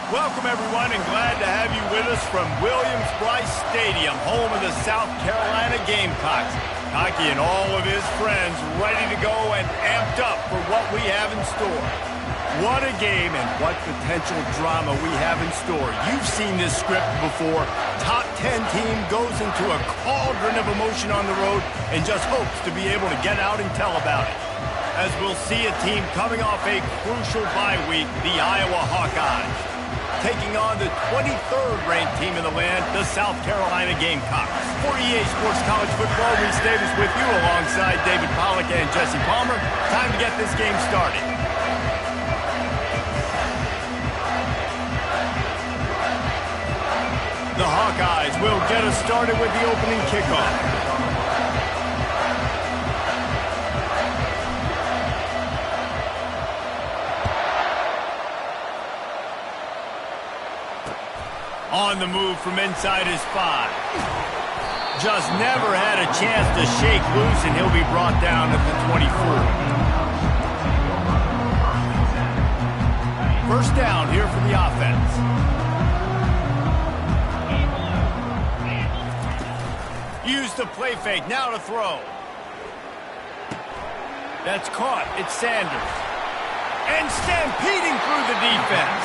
Welcome, everyone, and glad to have you with us from Williams-Brice Stadium, home of the South Carolina Gamecocks. Hockey and all of his friends ready to go and amped up for what we have in store. What a game and what potential drama we have in store. You've seen this script before. Top 10 team goes into a cauldron of emotion on the road and just hopes to be able to get out and tell about it. As we'll see a team coming off a crucial bye week, the Iowa Hawkeyes, taking on the 23rd ranked team in the land, the South Carolina Gamecocks. For EA Sports College Football, Reese Davis with you alongside David Pollack and Jesse Palmer. Time to get this game started. The Hawkeyes will get us started with the opening kickoff. On the move from inside his 5. Just never had a chance to shake loose, and he'll be brought down at the 24. First down here for the offense. Use the play fake, now to throw. That's caught, it's Sanders. And stampeding through the defense.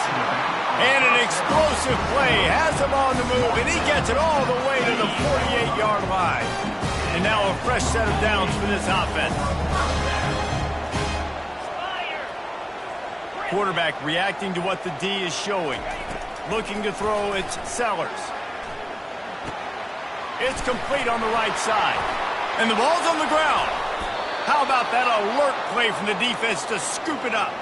And an explosive play, has him on the move, and he gets it all the way to the 48-yard line. And now a fresh set of downs for this offense. Quarterback reacting to what the D is showing. Looking to throw, it's Sellers. It's complete on the right side. And the ball's on the ground. How about that alert play from the defense to scoop it up?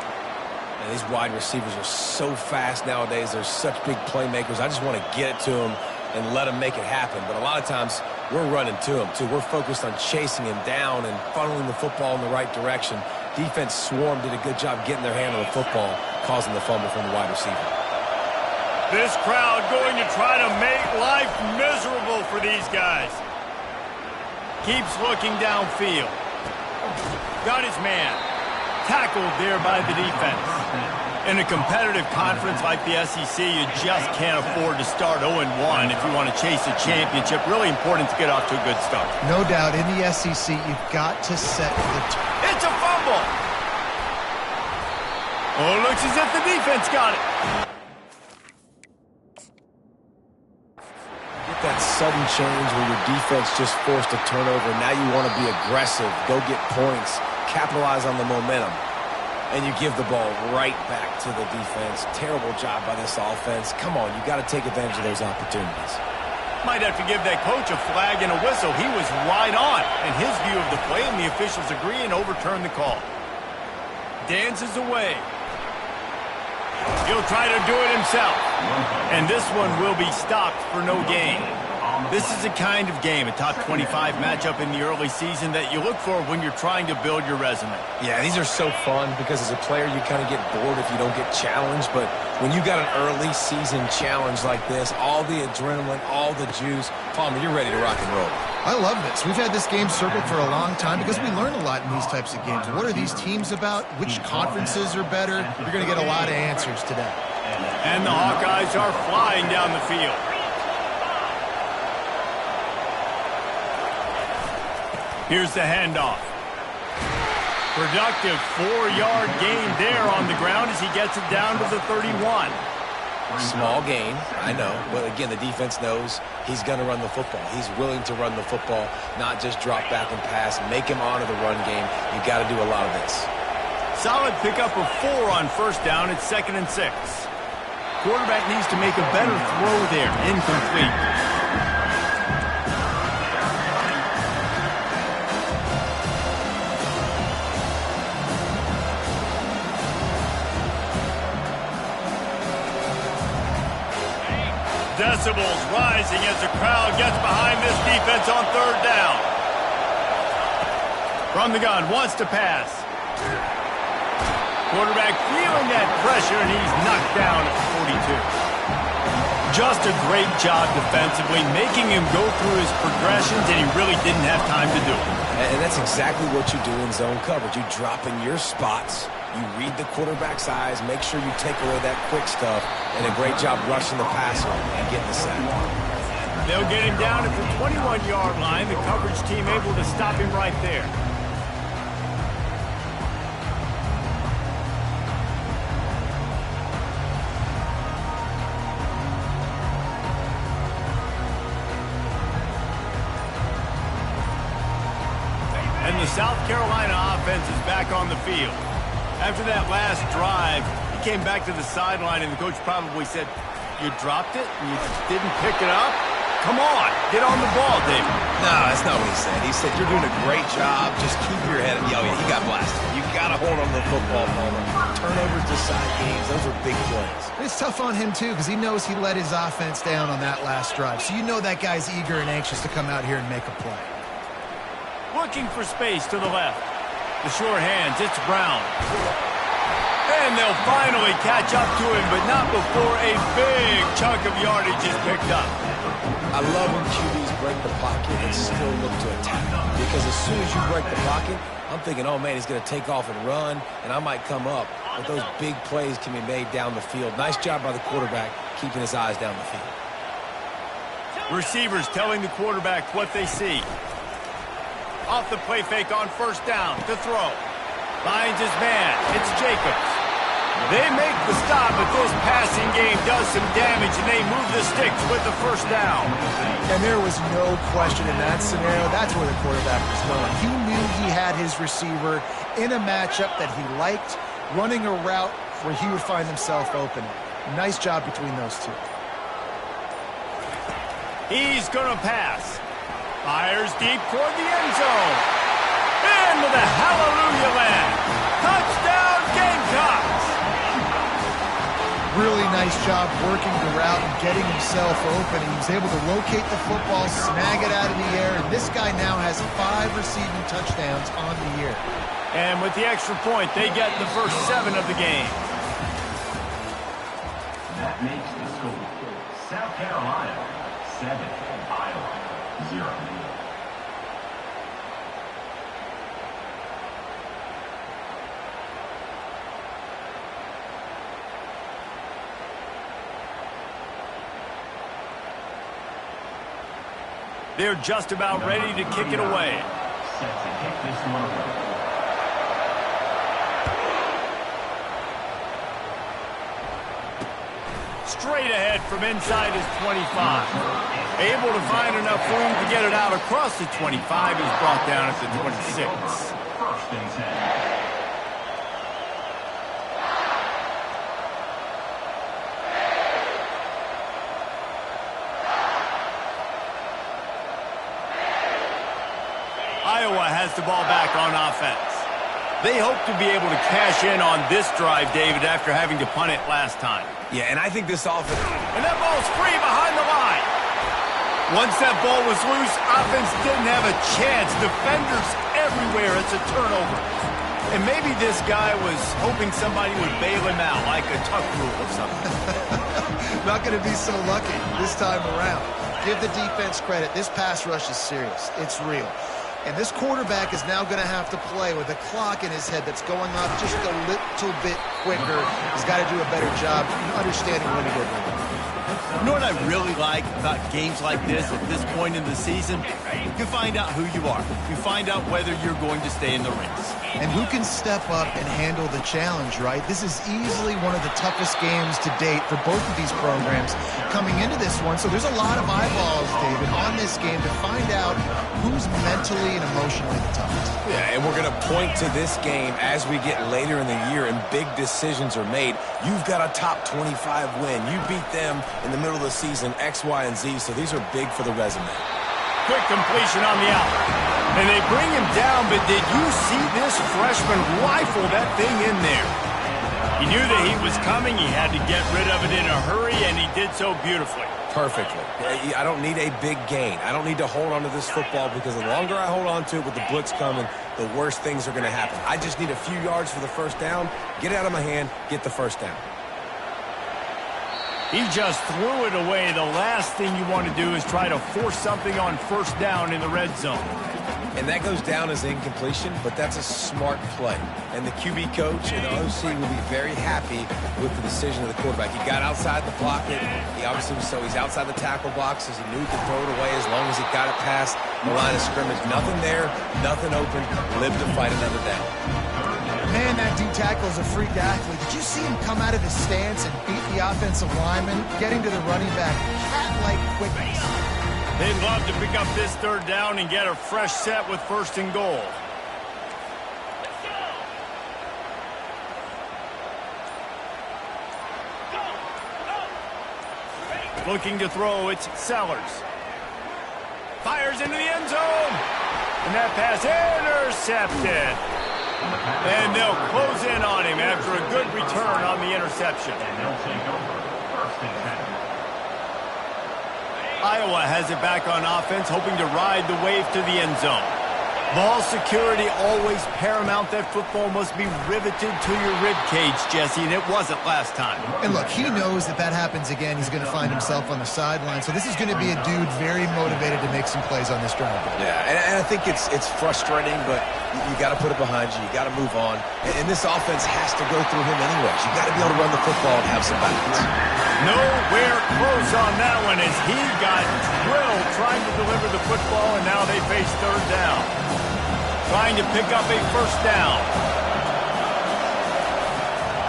And these wide receivers are so fast nowadays. They're such big playmakers. I just want to get it to them and let them make it happen. But a lot of times, we're running to them, too. We're focused on chasing him down and funneling the football in the right direction. Defense swarm did a good job getting their hand on the football, causing the fumble from the wide receiver. This crowd going to try to make life miserable for these guys. Keeps looking downfield. Got his man. Tackled there by the defense. In a competitive conference like the SEC, you just can't afford to start 0-1 if you want to chase a championship. Really important to get off to a good start. No doubt, in the SEC, you've got to set the... It's a fumble! Oh, it looks as if the defense got it. Get that sudden change where your defense just forced a turnover. Now you want to be aggressive, go get points, capitalize on the momentum, and you give the ball right back to the defense. Terrible job by this offense. Come on, you got to take advantage of those opportunities. Might have to give that coach a flag and a whistle. He was right on in his view of the play, and the officials agree and overturn the call. Dances away. He'll try to do it himself, and this one will be stopped for no gain. This is the kind of game, a top 25 matchup in the early season, that you look for when you're trying to build your resume. Yeah, these are so fun because as a player you kind of get bored if you don't get challenged, but when you got an early season challenge like this, all the adrenaline, all the juice, Palmer, you're ready to rock and roll. I love this. We've had this game circled for a long time because we learn a lot in these types of games. What are these teams about? Which conferences are better? You're going to get a lot of answers today. And the Hawkeyes are flying down the field. Here's the handoff. Productive 4-yard gain there on the ground as he gets it down to the 31. Small gain, I know. But again, the defense knows he's going to run the football. He's willing to run the football, not just drop back and pass. Make him honor the run game. You got to do a lot of this. Solid pickup of 4 on first down. It's 2nd and 6. Quarterback needs to make a better throw there. Incomplete. Decibels rising as the crowd gets behind this defense on 3rd down. From the gun, wants to pass. Quarterback feeling that pressure, and he's knocked down at 42. Just a great job defensively, making him go through his progressions, and he really didn't have time to do it. And that's exactly what you do in zone coverage. You drop in your spots, You read the quarterback's eyes, make sure you take away that quick stuff, and a great job rushing the passer and getting the sack. They'll get him down at the 21-yard line. The coverage team able to stop him right there. And the South Carolina offense is back on the field. After that last drive, he came back to the sideline, and the coach probably said, "You dropped it? You didn't pick it up? Come on, get on the ball, David." No, that's not what he said. He said, "You're doing a great job. Just keep your head." Oh, yeah, he got blasted. You got to hold on to the football, Palmer. Turnovers decide games. Those are big plays. It's tough on him, too, because he knows he let his offense down on that last drive. So you know that guy's eager and anxious to come out here and make a play. Looking for space to the left. The short hands, it's Brown. And they'll finally catch up to him, but not before a big chunk of yardage is picked up. I love when QBs break the pocket and still look to attack. Because as soon as you break the pocket, I'm thinking, oh, man, he's going to take off and run, and I might come up. But those big plays can be made down the field. Nice job by the quarterback keeping his eyes down the field. Receivers telling the quarterback what they see. Off the play fake on first down to throw. Finds his man. It's Jacobs. They make the stop, but this passing game does some damage, and they move the sticks with the first down. And there was no question in that scenario. That's where the quarterback was going. He knew he had his receiver in a matchup that he liked, running a route where he would find himself open. Nice job between those two. He's going to pass. Fires deep toward the end zone. In with a hallelujah land. Touchdown, Gamecocks! Really nice job working the route and getting himself open. He was able to locate the football, snag it out of the air, and this guy now has 5 receiving touchdowns on the year. And with the extra point, they get the first 7 of the game. That makes the score South Carolina 7, Iowa 0. They're just about ready to kick it away. Set to kick this one away. Straight ahead from inside his 25. Able to find enough room to get it out across the 25. He's brought down at the 26. First and 10. Iowa has the ball back on offense. They hope to be able to cash in on this drive, David, after having to punt it last time. Yeah, and I think this offense... And that ball's free behind the line. Once that ball was loose, offense didn't have a chance. Defenders everywhere. It's a turnover. And maybe this guy was hoping somebody would bail him out, like a tuck rule or something. Not going to be so lucky this time around. Give the defense credit. This pass rush is serious. It's real. And this quarterback is now going to have to play with a clock in his head that's going off just a little bit quicker. He's got to do a better job understanding when to get ready. You know what I really like about games like this at this point in the season? You find out who you are. You find out whether you're going to stay in the race. And who can step up and handle the challenge, right? This is easily one of the toughest games to date for both of these programs coming into this one. So there's a lot of eyeballs, David, on this game to find out who's mentally and emotionally the toughest. Yeah, and we're going to point to this game as we get later in the year and big decisions are made. You've got a top 25 win. You beat them in the middle of the season, X, Y, and Z, so these are big for the resume. Quick completion on the out. And they bring him down, but did you see this freshman rifle that thing in there? He knew that he was coming. He had to get rid of it in a hurry, and he did so beautifully. Perfectly. I don't need a big gain. I don't need to hold on to this football because the longer I hold on to it with the blitz coming, the worse things are going to happen. I just need a few yards for the first down, get it out of my hand, get the first down. He just threw it away. The last thing you want to do is try to force something on first down in the red zone. And that goes down as incompletion, but that's a smart play. And the QB coach and the OC will be very happy with the decision of the quarterback. He got outside the pocket. He obviously was he's outside the tackle boxes. He knew he could throw it away as long as he got it past the line of scrimmage. Nothing there, nothing open. Live to fight another down. Man, that D tackle is a freak athlete. Did you see him come out of his stance and beat the offensive lineman, getting to the running back? Cat-like quickness. They'd love to pick up this third down and get a fresh set with 1st and goal. Looking to throw, it's Sellers. Fires into the end zone. And that pass intercepted. And they'll close in on him after a good return on the interception. And they'll take over 1st and 10. Iowa has it back on offense, hoping to ride the wave to the end zone. Ball security always paramount. That football must be riveted to your rib cage, Jesse, and it wasn't last time. And look, he knows that that happens again. He's going to find himself on the sideline. So this is going to be a dude very motivated to make some plays on this drive. Yeah, and I think it's frustrating, but you got to put it behind you. You got to move on. And this offense has to go through him anyways. You got to be able to run the football and have some balance. Nowhere close on that one as he got drilled trying to deliver the football, and now they face 3rd down. Trying to pick up a 1st down.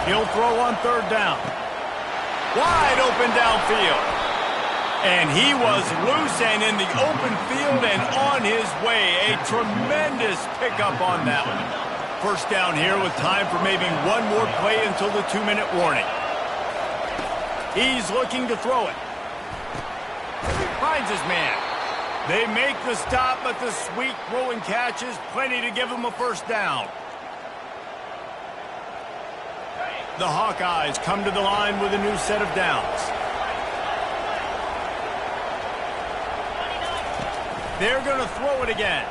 He'll throw on 3rd down. Wide open downfield. And he was loose and in the open field and on his way. A tremendous pickup on that one. 1st down here with time for maybe one more play until the 2-minute warning. He's looking to throw it. Finds his man. They make the stop, but the sweet throwing catch is plenty to give him a 1st down. The Hawkeyes come to the line with a new set of downs. They're going to throw it again.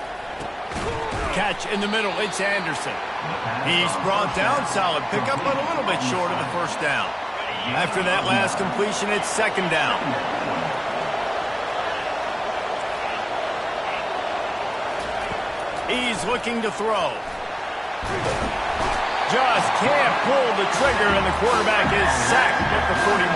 Catch in the middle, it's Anderson. He's brought down, solid pickup, but a little bit short of the 1st down. After that last completion, it's 2nd down. He's looking to throw. Just can't pull the trigger, and the quarterback is sacked at the 41.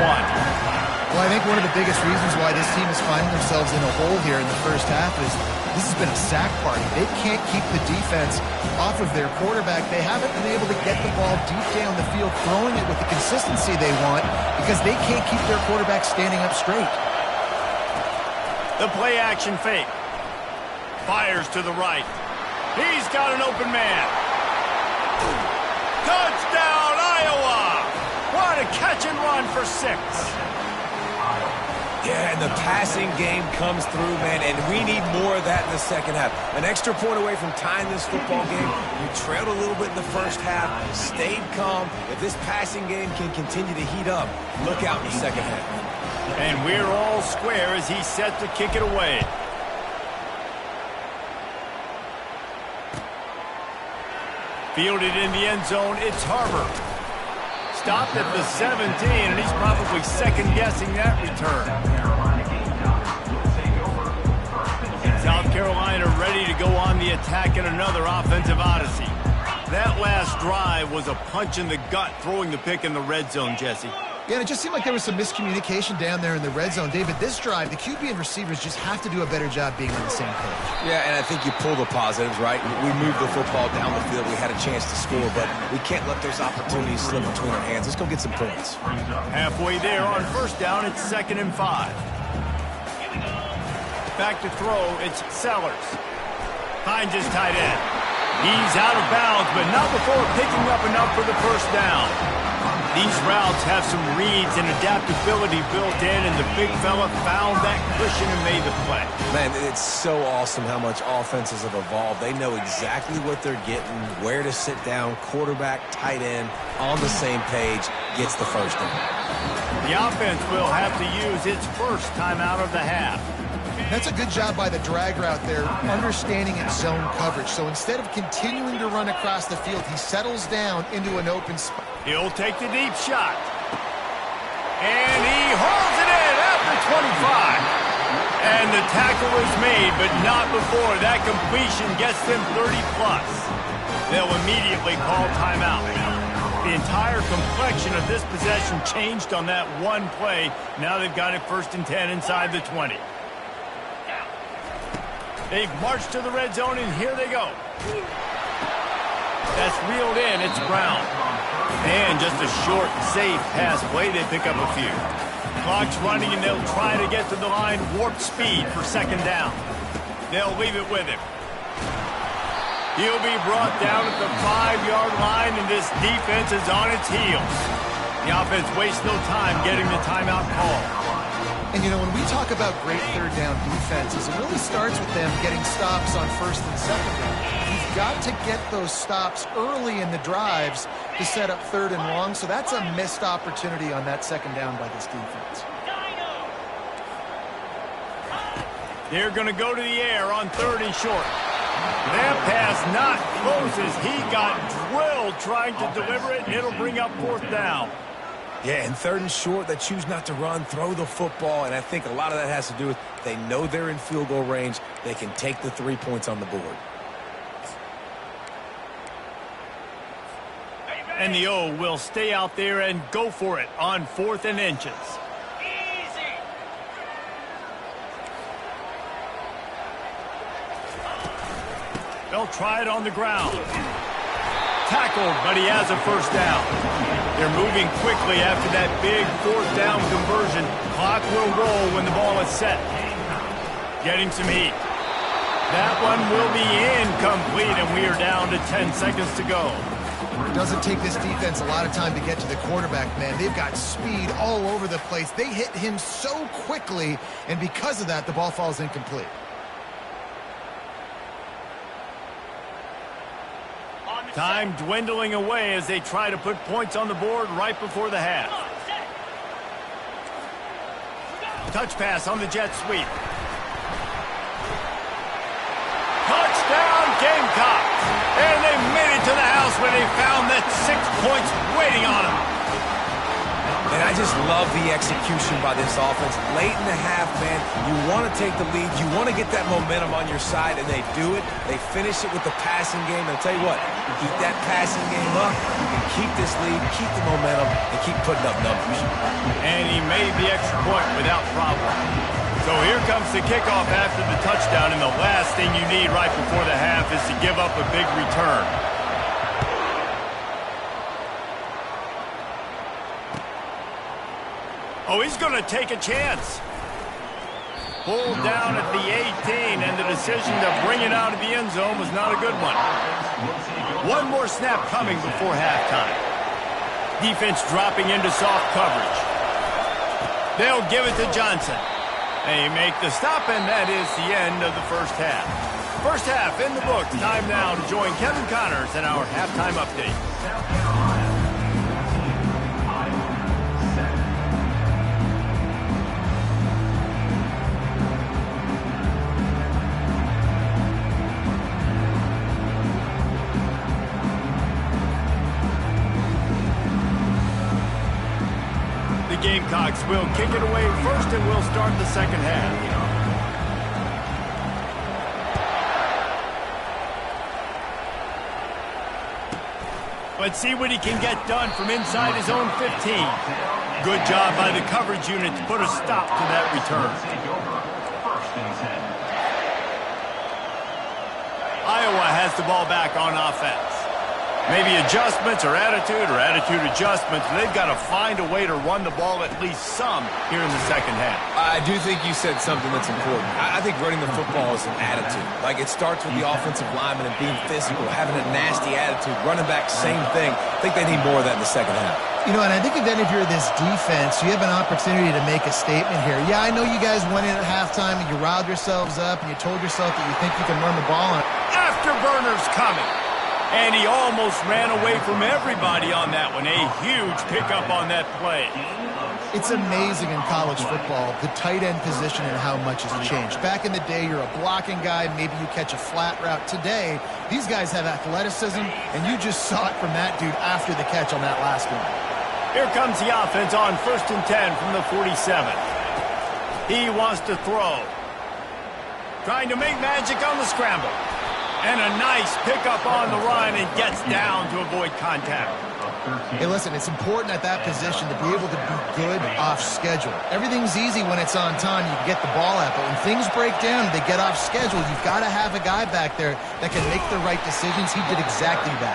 Well, I think one of the biggest reasons why this team is finding themselves in a hole here in the 1st half is this has been a sack party. They can't keep the defense off of their quarterback. They haven't been able to get the ball deep down the field, throwing it with the consistency they want because they can't keep their quarterback standing up straight. The play action fake. Fires to the right. He's got an open man. Touchdown, Iowa! What a catch and run for 6. Yeah, and the passing game comes through, man, and we need more of that in the 2nd half. An extra point away from tying this football game. You trailed a little bit in the 1st half, stayed calm. If this passing game can continue to heat up, look out in the 2nd half. And we're all square as he's set to kick it away. Fielded in the end zone, it's Harbor. Stopped at the 17, and he's probably second-guessing that return. South Carolina ready to go on the attack in another offensive odyssey. That last drive was a punch in the gut, throwing the pick in the red zone, Jesse. Yeah, and it just seemed like there was some miscommunication down there in the red zone. David, this drive, the QB and receivers just have to do a better job being on the same page. Yeah, and I think you pull the positives, right? We moved the football down the field. We had a chance to score, but we can't let those opportunities slip between our hands. Let's go get some points. Halfway there on 1st down, it's 2nd and 5. Back to throw, it's Sellers. Finds his tight end. He's out of bounds, but not before picking up enough for the 1st down. These routes have some reads and adaptability built in, and the big fella found that cushion and made the play. Man, it's so awesome how much offenses have evolved. They know exactly what they're getting, where to sit down, quarterback, tight end, on the same page, gets the 1st down. The offense will have to use its 1st timeout of the half. That's a good job by the drag route there, understanding its zone coverage. So instead of continuing to run across the field, he settles down into an open spot. He'll take the deep shot. And he hauls it in at the 25. And the tackle is made, but not before that completion gets them 30+. They'll immediately call timeout. The entire complexion of this possession changed on that one play. Now they've got it 1st and 10 inside the 20. They've marched to the red zone, and here they go. That's reeled in. It's Brown. And just a short, safe pass play. They pick up a few. Clock's running, and they'll try to get to the line warp speed for 2nd down. They'll leave it with him. He'll be brought down at the 5-yard line, and this defense is on its heels. The offense wastes no time getting the timeout call. And, you know, when we talk about great 3rd down defenses, it really starts with them getting stops on 1st and 2nd down. You've got to get those stops early in the drives to set up 3rd and long, so that's a missed opportunity on that 2nd down by this defense. They're going to go to the air on 3rd and short. That pass not close as he got drilled trying to deliver it, and it'll bring up 4th down. Yeah, and 3rd and short, they choose not to run, throw the football, and I think a lot of that has to do with they know they're in field goal range. They can take the 3 points on the board. And the O will stay out there and go for it on 4th and inches. They'll try it on the ground. Tackled, but he has a 1st down. They're moving quickly after that big 4th down conversion. Clock will roll when the ball is set. Getting some heat. That one will be incomplete, and we are down to 10 seconds to go. It doesn't take this defense a lot of time to get to the quarterback, man. They've got speed all over the place. They hit him so quickly, and because of that, the ball falls incomplete. Time dwindling away as they try to put points on the board right before the half. Touch pass on the jet sweep. Touchdown Gamecocks! And they made it to the house where they found that 6 points waiting on them. And I just love the execution by this offense. Late in the half, man, you want to take the lead. You want to get that momentum on your side, and they do it. They finish it with the passing game. And I'll tell you what, keep that passing game up. You can keep this lead, keep the momentum, and keep putting up numbers. And he made the extra point without problem. So here comes the kickoff after the touchdown, and the last thing you need right before the half is to give up a big return. Oh, he's going to take a chance. Pulled down at the 18, and the decision to bring it out of the end zone was not a good one. One more snap coming before halftime. Defense dropping into soft coverage. They'll give it to Johnson. They make the stop, and that is the end of the 1st half. 1st half in the books. Time now to join Kevin Connors in our halftime update. The Gamecocks will kick it away first, and we'll start the 2nd half. Let's see what he can get done from inside his own 15. Good job by the coverage unit to put a stop to that return. Iowa has the ball back on offense. Maybe adjustments or attitude adjustments. They've got to find a way to run the ball at least some here in the 2nd half. I do think you said something that's important. I think running the football is an attitude. Like, it starts with the offensive lineman and being physical, having a nasty attitude. Running back, same thing. I think they need more of that in the 2nd half. You know, and I think then if you're this defense, you have an opportunity to make a statement here. Yeah, I know you guys went in at halftime and you riled yourselves up and you told yourself that you think you can run the ball. Afterburners coming. And he almost ran away from everybody on that one. A huge pickup on that play. It's amazing in college football, the tight end position and how much has changed. Back in the day, you're a blocking guy. Maybe you catch a flat route. Today, these guys have athleticism, and you just saw it from that dude after the catch on that last one. Here comes the offense on 1st and 10 from the 47. He wants to throw. Trying to make magic on the scramble. And a nice pickup on the run and gets down to avoid contact. Hey, listen, it's important at that position to be able to be good off schedule. Everything's easy when it's on time. You can get the ball out, but when things break down and they get off schedule, you've got to have a guy back there that can make the right decisions. He did exactly that.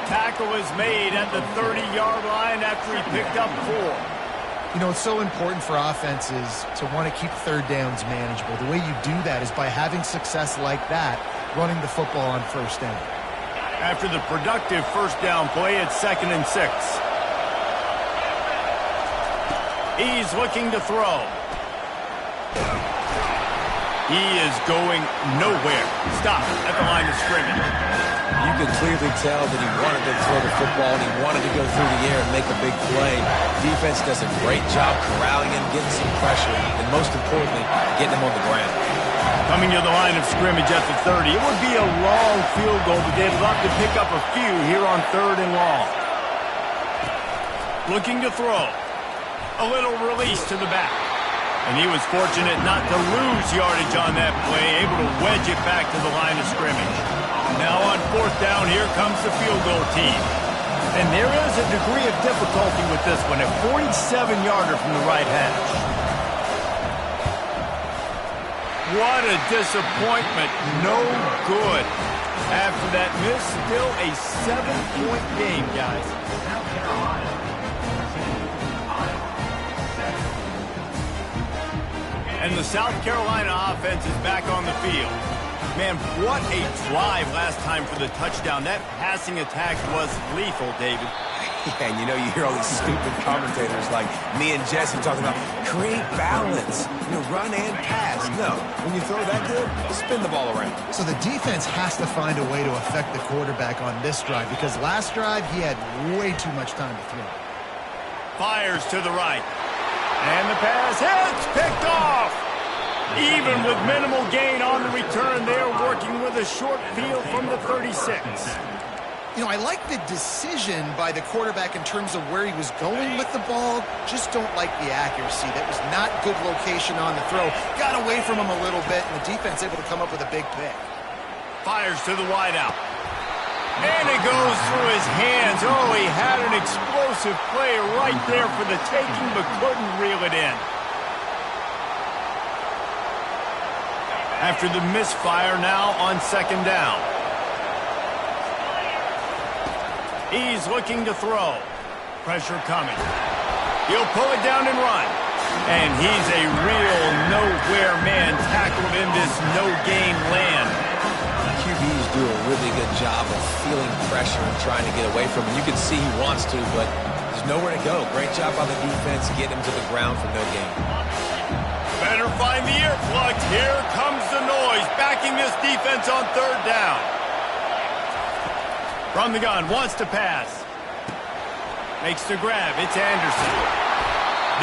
Tackle is made at the 30-yard line after he picked up 4. You know, it's so important for offenses to want to keep third downs manageable. The way you do that is by having success like that, running the football on first down. After the productive first down play, it's 2nd and 6. He's looking to throw. He is going nowhere. Stop at the line of scrimmage. You could clearly tell that he wanted to throw the football and he wanted to go through the air and make a big play. Defense does a great job corralling him, getting some pressure, and most importantly, getting him on the ground. Coming to the line of scrimmage at the 30. It would be a long field goal, but they'd love to pick up a few here on 3rd and long. Looking to throw. A little release to the back. And he was fortunate not to lose yardage on that play, able to wedge it back to the line of scrimmage. Now on 4th down, here comes the field goal team. And there is a degree of difficulty with this one, a 47-yarder from the right hash. What a disappointment. No good. After that miss, still a 7-point game, guys. And the South Carolina offense is back on the field. Man, what a drive last time for the touchdown. That passing attack was lethal, David. Yeah, and you know, you hear all these stupid commentators like me and Jesse talking about create balance, run and pass. No, when you throw that good, spin the ball around. So the defense has to find a way to affect the quarterback on this drive because last drive he had way too much time to throw. Fires to the right. And the pass hits, picked off. Even with minimal gain on the return, they're working with a short field from the 36. You know, I like the decision by the quarterback in terms of where he was going with the ball. Just don't like the accuracy. That was not good location on the throw. Got away from him a little bit, and the defense able to come up with a big pick. Fires to the wideout. And it goes through his hands. Oh, he had an explosive play right there for the taking, but couldn't reel it in. After the misfire, now on 2nd down. He's looking to throw. Pressure coming. He'll pull it down and run. And he's a real nowhere man tackled in this no-gain land. QBs do a really good job of feeling pressure and trying to get away from him. You can see he wants to, but there's nowhere to go. Great job by the defense getting him to the ground for no gain. Better find the earplugs. Here comes the noise, backing this defense on 3rd down. From the gun, wants to pass. Makes the grab. It's Anderson.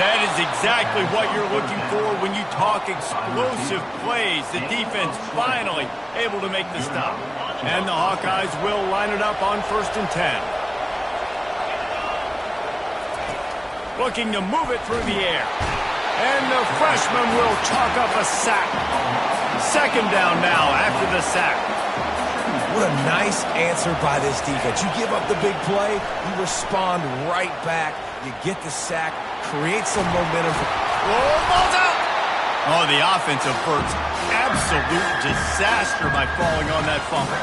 That is exactly what you're looking for when you talk explosive plays. The defense finally able to make the stop. And the Hawkeyes will line it up on 1st and 10. Looking to move it through the air. And the freshman will chalk up a sack. 2nd down now after the sack. What a nice answer by this defense. You give up the big play, you respond right back, you get the sack, create some momentum. Whoa, ball's out! Oh, the offensive effort's absolute disaster by falling on that fumble.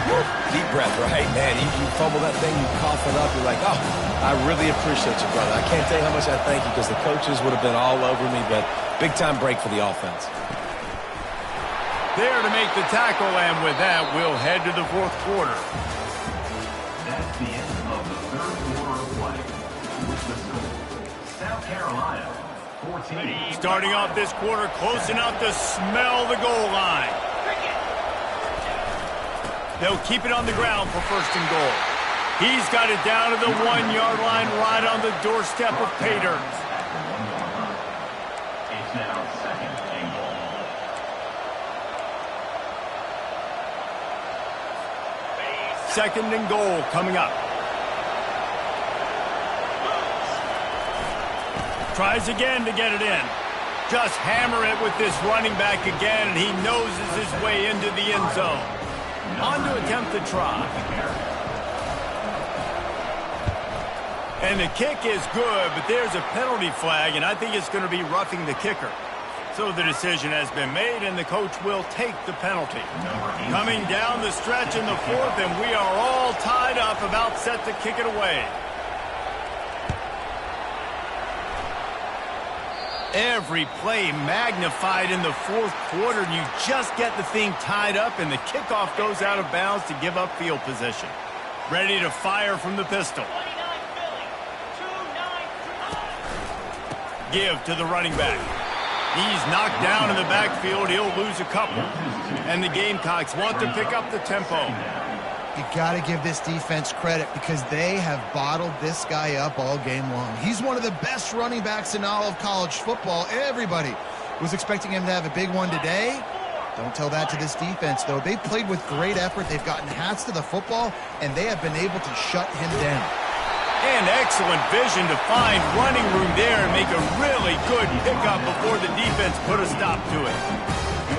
Woo. Deep breath, right, man? You fumble that thing, you cough it up, you're like, oh, I really appreciate you, brother. I can't tell you how much I thank you because the coaches would have been all over me, but big-time break for the offense. There to make the tackle, and with that, we'll head to the 4th quarter. That's the end of the 3rd quarter of play. With the score, South Carolina, 14. Starting off this quarter, close enough to smell the goal line. They'll keep it on the ground for 1st and goal. He's got it down to the 1-yard line, right on the doorstep of pay dirt. It's now 2nd and goal. Second and goal coming up. Tries again to get it in. Just hammer it with this running back again, and he noses his way into the end zone. On to attempt the try. And the kick is good, but there's a penalty flag, and I think it's going to be roughing the kicker. So the decision has been made, and the coach will take the penalty. Coming down the stretch in the fourth, and we are all tied up, about set to kick it away. Every play magnified in the fourth quarter, and you just get the thing tied up, and the kickoff goes out of bounds to give up field position. Ready to fire from the pistol. Give to the running back. He's knocked down in the backfield. He'll lose a couple. And the Gamecocks want to pick up the tempo. You got to give this defense credit because they have bottled this guy up all game long. He's one of the best running backs in all of college football. Everybody was expecting him to have a big one today. Don't tell that to this defense, though. They've played with great effort. They've gotten hats to the football, and they have been able to shut him down. And excellent vision to find running room there and make a really good pickup before the defense put a stop to it.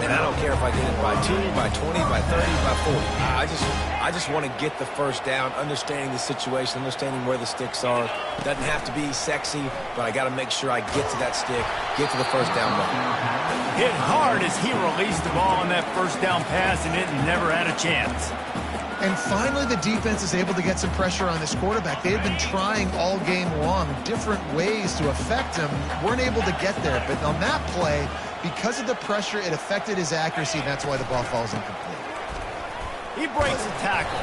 And I don't care if I get it by 2, by 20, by 30, by 40. I just want to get the first down, understanding the situation, understanding where the sticks are. Doesn't have to be sexy, but I got to make sure I get to that stick, get to the first down button. Hit hard as he released the ball on that first down pass, and it never had a chance. And finally, the defense is able to get some pressure on this quarterback. They had been trying all game long different ways to affect him. Weren't able to get there. But on that play, because of the pressure, it affected his accuracy, and that's why the ball falls incomplete. He breaks a tackle.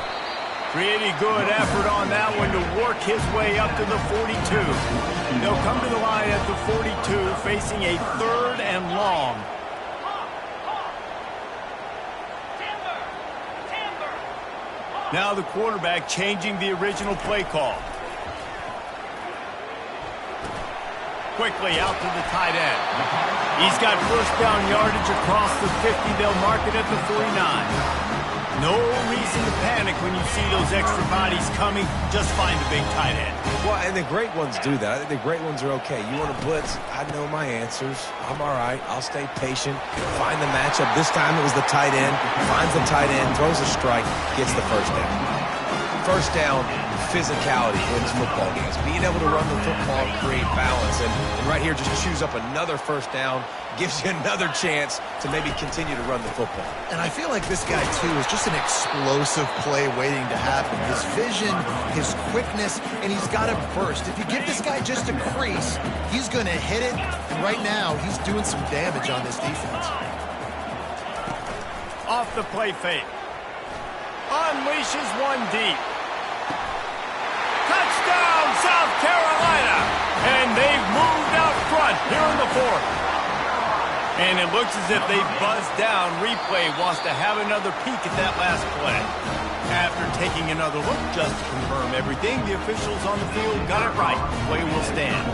Pretty good effort on that one to work his way up to the 42. They'll come to the line at the 42, facing a 3rd and long. Now the quarterback changing the original play call. Quickly out to the tight end. He's got first down yardage across the 50. They'll mark it at the 49. No reason to panic when you see those extra bodies coming. Just find the big tight end. Well, and the great ones do that. I think the great ones are okay. You want to blitz, I know my answers. I'm all right. I'll stay patient. Find the matchup. This time it was the tight end. Finds the tight end, throws a strike, gets the first down. First down, physicality wins football games. Being able to run the football and create balance. And right here, just chews up another first down, gives you another chance to maybe continue to run the football. And I feel like this guy, too, is just an explosive play waiting to happen. His vision, his quickness, and he's got a burst. If you give this guy just a crease, he's going to hit it. And right now, he's doing some damage on this defense. Off the play fake. Unleashes one deep. Touchdown, South Carolina! And they've moved out front here in the fourth. And it looks as if they buzzed down. Replay wants to have another peek at that last play. After taking another look just to confirm everything, the officials on the field got it right. Play will stand.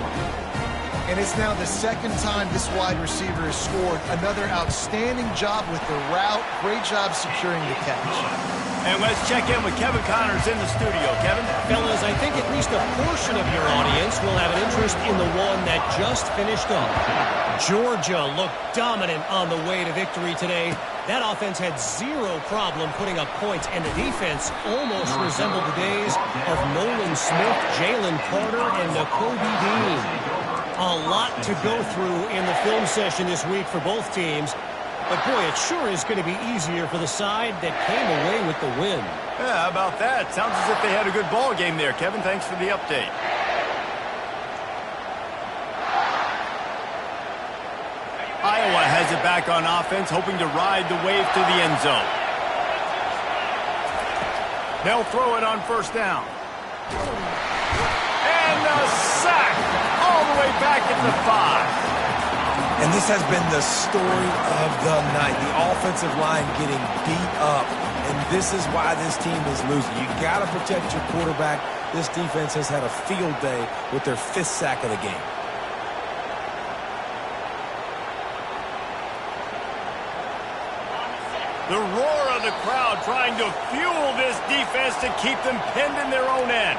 And it's now the second time this wide receiver has scored. Another outstanding job with the route. Great job securing the catch. And let's check in with Kevin Connors in the studio. Kevin? Fellas, I think at least a portion of your audience will have an interest in the one that just finished up. Georgia looked dominant on the way to victory today. That offense had zero problem putting up points, and the defense almost resembled the days of Nolan Smith, Jalen Carter, and Nakobe Dean. A lot to go through in the film session this week for both teams. But, boy, it sure is going to be easier for the side that came away with the win. Yeah, how about that? Sounds as if they had a good ball game there, Kevin. Thanks for the update. Iowa has it back on offense, hoping to ride the wave to the end zone. They'll throw it on first down. And a sack all the way back at the 5. And this has been the story of the night. The offensive line getting beat up. And this is why this team is losing. You got to protect your quarterback. This defense has had a field day with their 5th sack of the game. The roar of the crowd trying to fuel this defense to keep them pinned in their own end.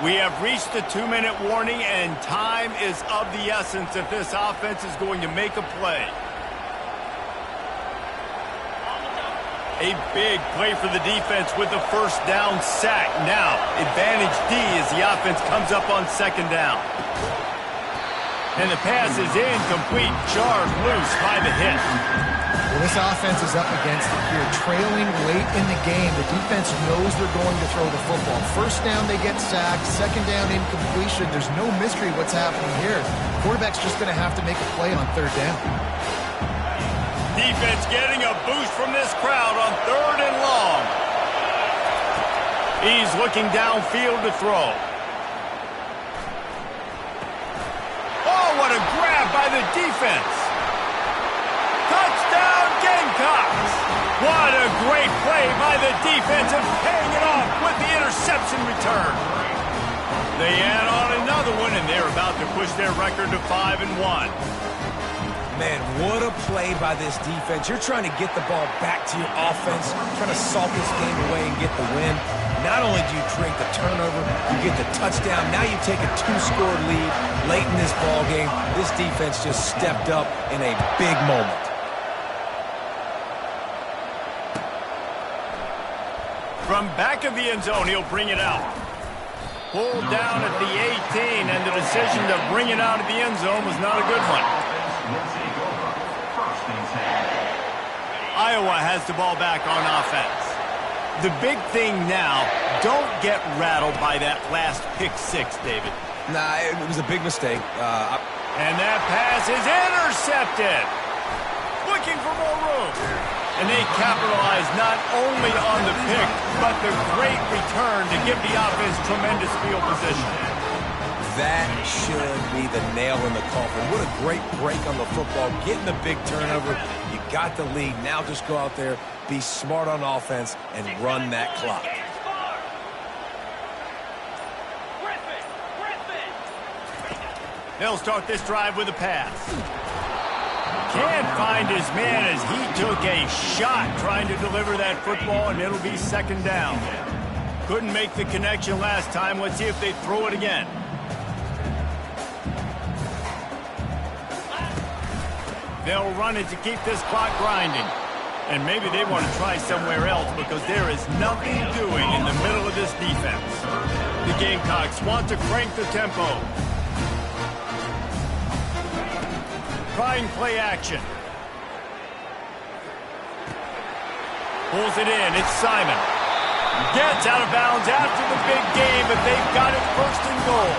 We have reached the 2-minute warning, and time is of the essence if this offense is going to make a play. A big play for the defense with the first down sack. Now, advantage D as the offense comes up on second down. And the pass is incomplete, jarred loose by the hit. Well, this offense is up against it here. Trailing late in the game, the defense knows they're going to throw the football. First down, they get sacked. Second down, incompletion. There's no mystery what's happening here. Quarterback's just going to have to make a play on third down. Defense getting a boost from this crowd on third and long. He's looking downfield to throw. Oh, what a grab by the defense. Touchdown Gamecocks! What a great play by the defense and paying it off with the interception return. They add on another one, and they're about to push their record to 5-1. Man, what a play by this defense. You're trying to get the ball back to your offense, trying to salt this game away and get the win. Not only do you create the turnover, you get the touchdown. Now you take a 2-score lead late in this ball game. This defense just stepped up in a big moment. From back of the end zone, he'll bring it out. Pulled down at the 18, and the decision to bring it out of the end zone was not a good one. Iowa has the ball back on offense. The big thing now, don't get rattled by that last pick six, David. Nah, it was a big mistake. And that pass is intercepted. Looking for more room. And they capitalize not only on the pick, but the great return to give the offense tremendous field position. That should be the nail in the coffin. What a great break on the football. Getting the big turnover. You got the lead. Now just go out there, be smart on offense, and run that clock. They'll start this drive with a pass. Can't find his man as he took a shot trying to deliver that football, and it'll be second down. Couldn't make the connection last time. Let's see if they throw it again. They'll run it to keep this clock grinding. And maybe they want to try somewhere else because there is nothing doing in the middle of this defense. The Gamecocks want to crank the tempo. Trying play action. Pulls it in. It's Simon. Gets out of bounds after the big game, but they've got it first and goal.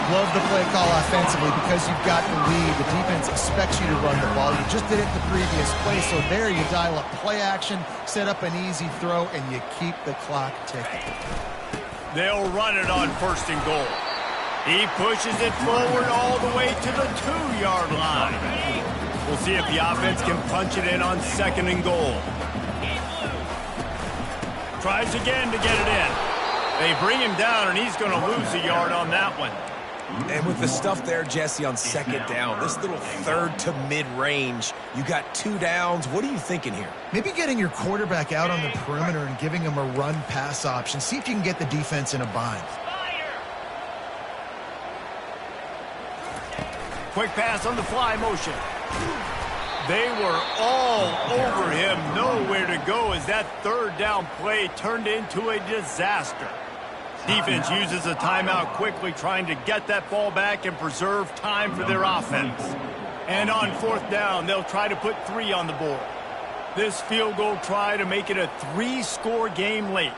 Love the play call offensively because you've got the lead. The defense expects you to run the ball. You just did it the previous play, so there you dial up play action, set up an easy throw, and you keep the clock ticking. They'll run it on first and goal. He pushes it forward all the way to the 2-yard line. We'll see if the offense can punch it in on second and goal. Tries again to get it in. They bring him down, and he's going to lose a yard on that one. And with the stuff there, Jesse, on second down, this little third to mid-range, you got 2 downs. What are you thinking here? Maybe getting your quarterback out on the perimeter and giving him a run-pass option. See if you can get the defense in a bind. Quick pass on the fly motion. They were all over him. Nowhere to go as that third down play turned into a disaster. Defense uses a timeout quickly, trying to get that ball back and preserve time for their offense. And on fourth down, they'll try to put 3 on the board. This field goal try to make it a 3-score game late.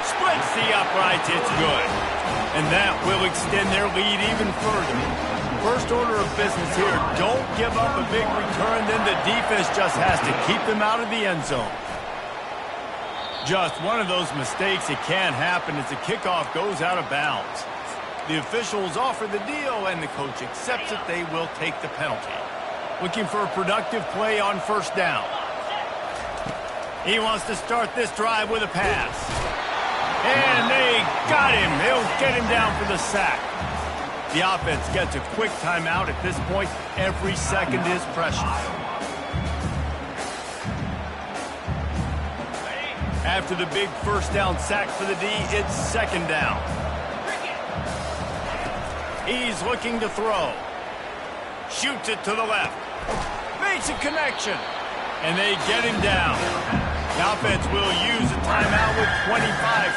Splits the uprights, it's good. And that will extend their lead even further. First order of business here, don't give up a big return, then the defense just has to keep them out of the end zone. Just one of those mistakes that can happen as the kickoff goes out of bounds. The officials offer the deal, and the coach accepts it. They will take the penalty. Looking for a productive play on first down. He wants to start this drive with a pass. And they got him. They'll get him down for the sack. The offense gets a quick timeout at this point. Every second is precious. After the big first down sack for the D, it's second down. He's looking to throw. Shoots it to the left. Makes a connection. And they get him down. The offense will use a timeout with 25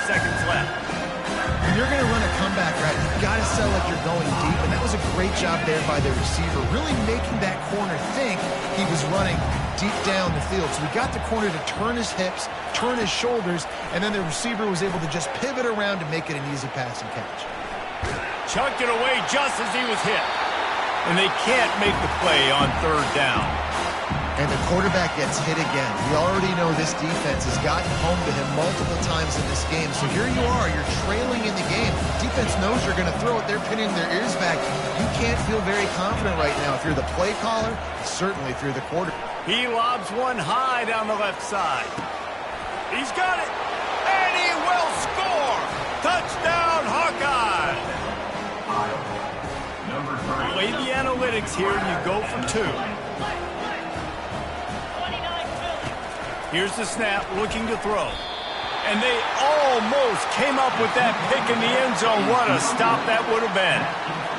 seconds left. When you're going to run a comeback route, you've got to sell like you're going deep, and that was a great job there by the receiver, really making that corner think he was running deep down the field. So we got the corner to turn his hips, turn his shoulders, and then the receiver was able to just pivot around to make it an easy pass and catch. Chucked it away just as he was hit. And they can't make the play on third down. And the quarterback gets hit again. We already know this defense has gotten home to him multiple times in this game. So here you are, you're trailing in the game. Defense knows you're going to throw it. They're pinning their ears back. You can't feel very confident right now. If you're the play caller, certainly if you're the quarterback. He lobs one high down the left side. He's got it. And he will score. Touchdown, Hawkeye. Number 3. Play the analytics here, and you go for 2. Here's the snap, looking to throw. And they almost came up with that pick in the end zone. What a stop that would have been.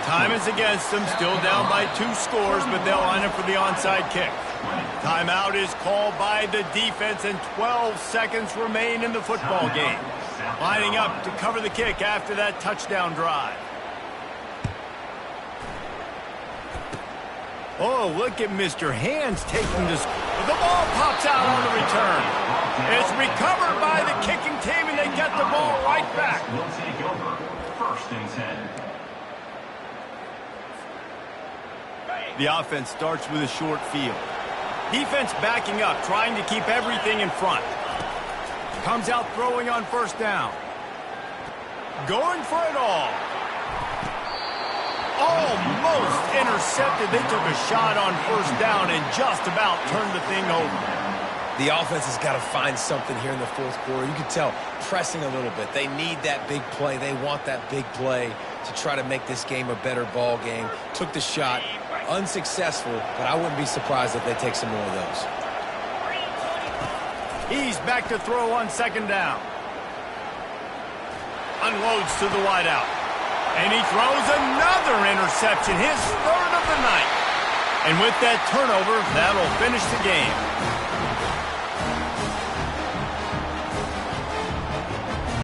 Time is against them, still down by 2 scores, but they'll line up for the onside kick. Timeout is called by the defense, and 12 seconds remain in the football game. Lining up to cover the kick after that touchdown drive. Oh, look at Mr. Hands taking this. The ball pops out on the return. It's recovered by the kicking team, and they get the ball right back. Will take over. First and 10. The offense starts with a short field. Defense backing up, trying to keep everything in front. Comes out throwing on first down. Going for it all. Almost intercepted. They took a shot on first down and just about turned the thing over. The offense has got to find something here in the fourth quarter. You can tell, pressing a little bit. They need that big play. They want that big play to try to make this game a better ball game. Took the shot, unsuccessful, but I wouldn't be surprised if they take some more of those. He's back to throw on second down. Unloads to the wideout. And he throws another interception, his third of the night. And with that turnover, that'll finish the game.